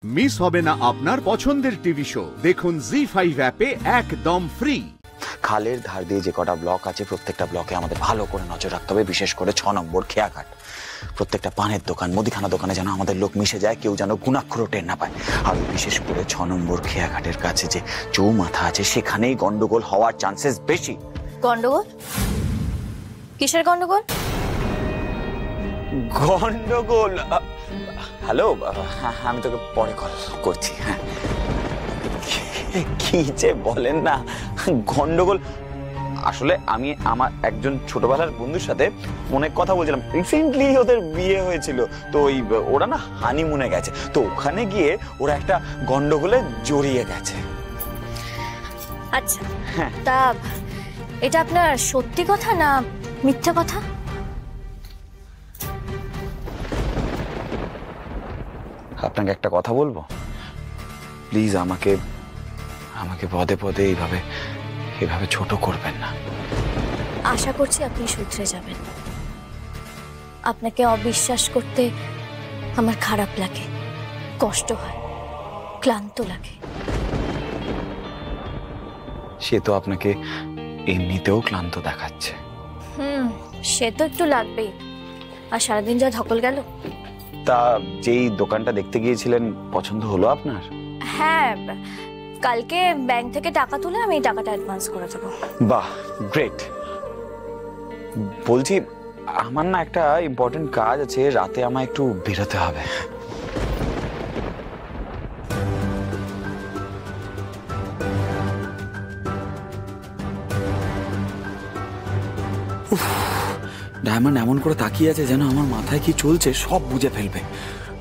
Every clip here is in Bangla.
মিস হবে না আপনার পছন্দের টিভি শো। দেখুন জি5 অ্যাপে একদম ফ্রি। খালের ধার দিয়ে যে কটা ব্লক আছে প্রত্যেকটা ব্লকে আমাদের ভালো করে নজর রাখতে হবে, বিশেষ করে 6 নম্বর খেয়াঘাট। প্রত্যেকটা পানের দোকান, মুদিখানা দোকানে যেন আমাদের লোক মিশে যায়, কেউ যেন গুণাক্ষরও টের না পায়। আর বিশেষ করে 6 নম্বর খেয়াঘাটের কাছে যে চৌমাথা আছে সেখানেই গন্ডগোল হওয়ার চান্সেস বেশি। গন্ডগোল? কিসের গন্ডগোল? গন্ডগোল? হ্যালো, আমি তোকে পরে কল করছি। হ্যাঁ, কি যে বলেন না, গন্ডগোল আসলে আমি আমার একজন ছোটবেলার বন্ধুর সাথে অনেক কথা বলছিলাম। রিসেন্টলি ওদের বিয়ে হয়েছিল, তো ওরা না হানিমুনে গেছে, তো ওখানে গিয়ে ওরা একটা গন্ডগোলে জড়িয়ে গেছে। আচ্ছা, তা এটা আপনার সত্যি কথা না মিথ্যা কথা? আপনাকে একটা কথা বলবো, প্লিজ আমাকে পদে পদে এইভাবে ছোট করবেন না। আশা করছি আপনি শুধরে যাবেন। আপনাকে অবিশ্বাস করতে আমার খারাপ লাগে, কষ্ট হয়, ক্লান্ত লাগে। সে তো আপনাকে এমনিতেও ক্লান্ত দেখাচ্ছে। সে তো একটু লাগবেই। আর সারাদিন যা ধকল গেল। তা যেই দোকানটা দেখতে গিয়েছিলেন পছন্দ হলো আপনার? হ্যাঁ, কালকে ব্যাংক থেকে টাকা তুলে আমি টাকাটা অ্যাডভান্স করে দেবো। বাহ, গ্রেট। বলছি, আমার না একটা ইম্পর্টেন্ট কাজ আছে, রাতে আমায় একটু বেরোতে হবে। ডায়মন্ড এমন করে তাকিয়ে আছে যেন আমার মাথায় কি চলছে সব বুঝে ফেলবে।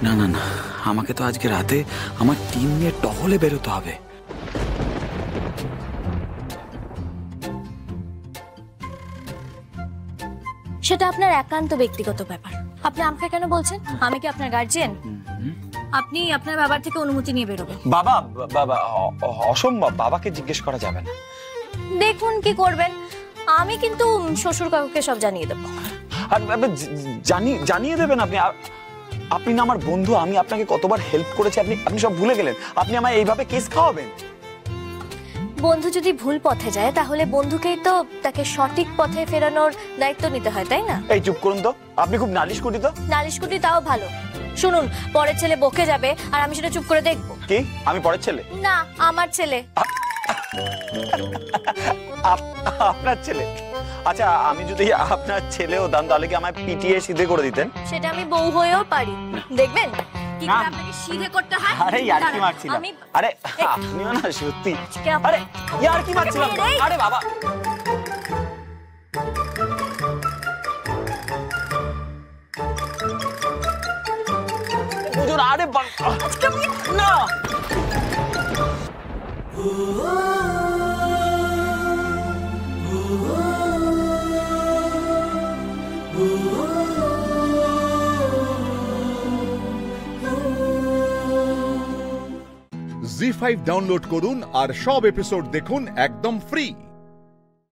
না না না, আমাকে তো আজকে রাতে আমার টিম নিয়ে টহলে বেরোতে হবে। সেটা আপনার একান্ত ব্যক্তিগত ব্যাপার। আপনি আমাকে কেন বলছেন? আমি কি আপনার গার্জিয়ান? আপনি আপনার বাবার থেকে অনুমতি নিয়ে বেরোবেন। বাবা অসম্ভব, বাবাকে জিজ্ঞেস করা যাবে না। দেখুন কি করবেন, আমি কিন্তু শ্বশুর কাকুকে সব জানিয়ে দেবো। জানিয়ে দেবেন আপনি? আপনি না আমার বন্ধু, আমি আপনাকে কতবার হেল্প করেছি, আপনি সব ভুলে গেলেন? আপনি আমায় এইভাবে কেস খাওয়াবেন? বন্ধু যদি ভুল পথে যায় তাহলে বন্ধুকেই তো তাকে সঠিক পথে ফেরানোর দায়িত্ব নিতে হয়, তাই না? এই চুপ করুন তো, আপনি খুব নালিশ কুটি। তো নালিশ কুটি তাও ভালো। শুনুন, পরের ছেলে বকে যাবে আর আমি সেটা চুপ করে দেখবো। কি আমি পরের ছেলে? না, আমার ছেলে। আপনার ছেলে? আচ্ছা, আমি যদি আপনার ছেলেও দান তাহলে কি আমায় পিটিয়ে সিধে করে দিতেন? সেটা আমি বউ হয়েও পারি, দেখবেন কি করে আপনাকে সিধে করতে হয়। আরে ইয়ার কি মারছিলাম। আরে আপনিও না সত্যি। আরে ইয়ার কি মারছিলাম। আরে বাবা, বুঝুন। আরে না, জি5 ডাউনলোড করুন আর সব এপিসোড দেখুন একদম ফ্রি।